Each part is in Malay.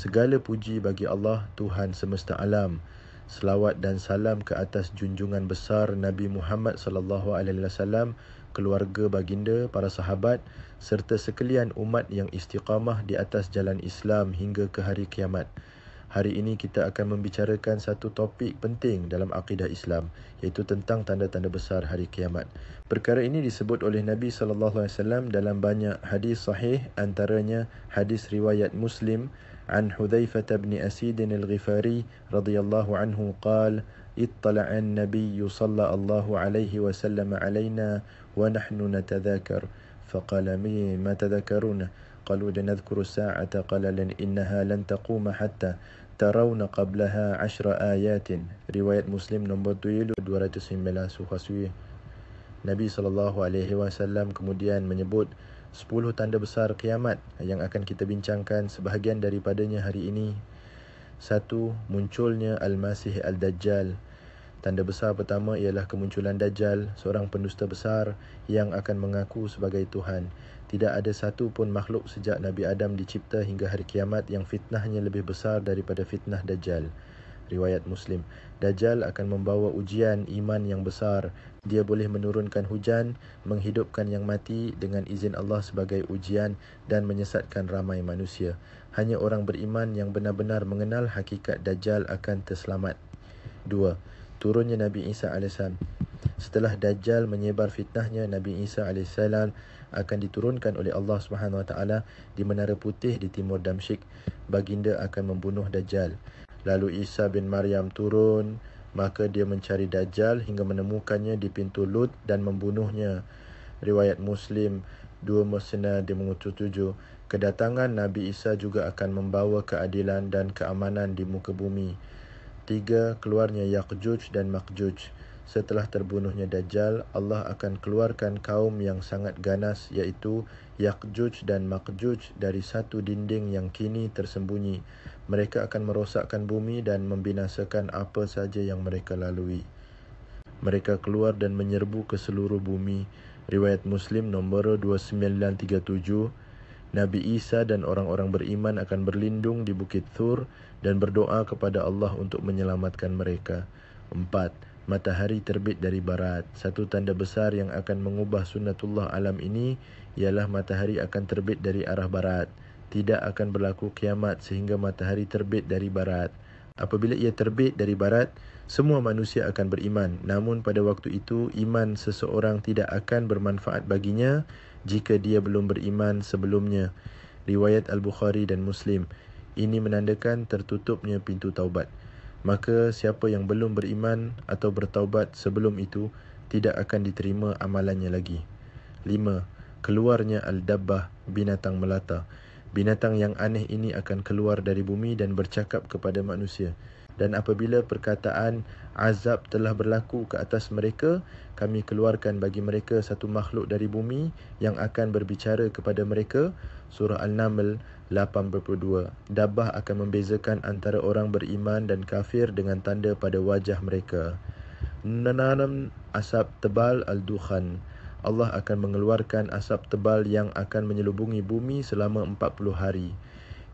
Segala puji bagi Allah, Tuhan semesta alam. Selawat dan salam ke atas junjungan besar Nabi Muhammad sallallahu alaihi wasallam, keluarga baginda, para sahabat serta sekalian umat yang istiqamah di atas jalan Islam hingga ke hari kiamat. Hari ini kita akan membicarakan satu topik penting dalam akidah Islam, iaitu tentang tanda-tanda besar hari kiamat. Perkara ini disebut oleh Nabi SAW dalam banyak hadis sahih, antaranya hadis riwayat Muslim an Hudzaifah bin Asid al-Ghifari radhiyallahu anhu qala ittala'a an-nabiy sallallahu alaihi wasallam alaina wa nahnu natadhakar faqala ma tadhakkaruna qalu nadhkuru as-sa'ata qala innaha lan taquma hatta tarawna qablaha 10 ayatin. Riwayat Muslim nombor 219 Suhaswi. Nabi SAW kemudian menyebut 10 tanda besar kiamat yang akan kita bincangkan sebahagian daripadanya hari ini. 1. Munculnya Al-Masih Al-Dajjal. Tanda besar pertama ialah kemunculan Dajjal, seorang pendusta besar yang akan mengaku sebagai Tuhan. Tidak ada satu pun makhluk sejak Nabi Adam dicipta hingga hari kiamat yang fitnahnya lebih besar daripada fitnah Dajjal. Riwayat Muslim. Dajjal akan membawa ujian iman yang besar. Dia boleh menurunkan hujan, menghidupkan yang mati dengan izin Allah sebagai ujian dan menyesatkan ramai manusia. Hanya orang beriman yang benar-benar mengenal hakikat Dajjal akan terselamat. 2. Turunnya Nabi Isa AS. Setelah Dajjal menyebar fitnahnya, Nabi Isa AS akan diturunkan oleh Allah SWT di Menara Putih di timur Damsyik. Baginda akan membunuh Dajjal. Lalu Isa bin Maryam turun, maka dia mencari Dajjal hingga menemukannya di pintu Lut dan membunuhnya. Riwayat Muslim 2 Musnad 7. Kedatangan Nabi Isa juga akan membawa keadilan dan keamanan di muka bumi. 3. Keluarnya Ya'juj dan Ma'juj. Setelah terbunuhnya Dajjal, Allah akan keluarkan kaum yang sangat ganas, iaitu Ya'juj dan Ma'juj dari satu dinding yang kini tersembunyi. Mereka akan merosakkan bumi dan membinasakan apa saja yang mereka lalui. Mereka keluar dan menyerbu ke seluruh bumi. Riwayat Muslim nombor 2937. Nabi Isa dan orang-orang beriman akan berlindung di Bukit Thur dan berdoa kepada Allah untuk menyelamatkan mereka. 4. Matahari terbit dari barat. Satu tanda besar yang akan mengubah sunnatullah alam ini ialah matahari akan terbit dari arah barat. Tidak akan berlaku kiamat sehingga matahari terbit dari barat. Apabila ia terbit dari barat, semua manusia akan beriman. Namun pada waktu itu, iman seseorang tidak akan bermanfaat baginya jika dia belum beriman sebelumnya. Riwayat Al-Bukhari dan Muslim. Ini menandakan tertutupnya pintu taubat. Maka siapa yang belum beriman atau bertaubat sebelum itu, tidak akan diterima amalannya lagi. 5. Keluarnya Al-Dabbah, binatang melata. Binatang yang aneh ini akan keluar dari bumi dan bercakap kepada manusia. Dan apabila perkataan azab telah berlaku ke atas mereka, kami keluarkan bagi mereka satu makhluk dari bumi yang akan berbicara kepada mereka. Surah Al-Naml 82. Dabbah akan membezakan antara orang beriman dan kafir dengan tanda pada wajah mereka. 6. Asap tebal Al-Dukhan. Allah akan mengeluarkan asap tebal yang akan menyelubungi bumi selama 40 hari.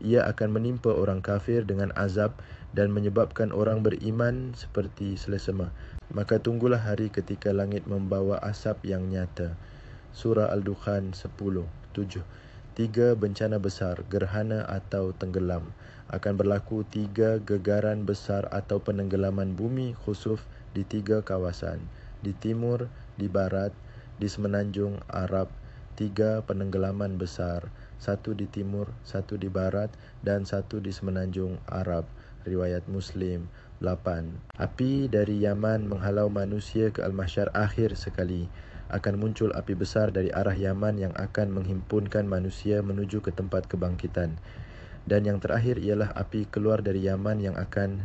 Ia akan menimpa orang kafir dengan azab dan menyebabkan orang beriman seperti selesema. Maka tunggulah hari ketika langit membawa asap yang nyata. Surah Al-Dukhan 10:7. 3 bencana besar, gerhana atau tenggelam. Akan berlaku 3 gegaran besar atau penenggelaman bumi khusuf di 3 kawasan. Di timur, di barat, di semenanjung Arab. 3 penenggelaman besar. 1 di timur, 1 di barat dan 1 di semenanjung Arab. Riwayat Muslim 8. Api dari Yaman menghalau manusia ke Al-Mahsyar akhir sekali. Akan muncul api besar dari arah Yaman yang akan menghimpunkan manusia menuju ke tempat kebangkitan. Dan yang terakhir ialah api keluar dari Yaman yang akan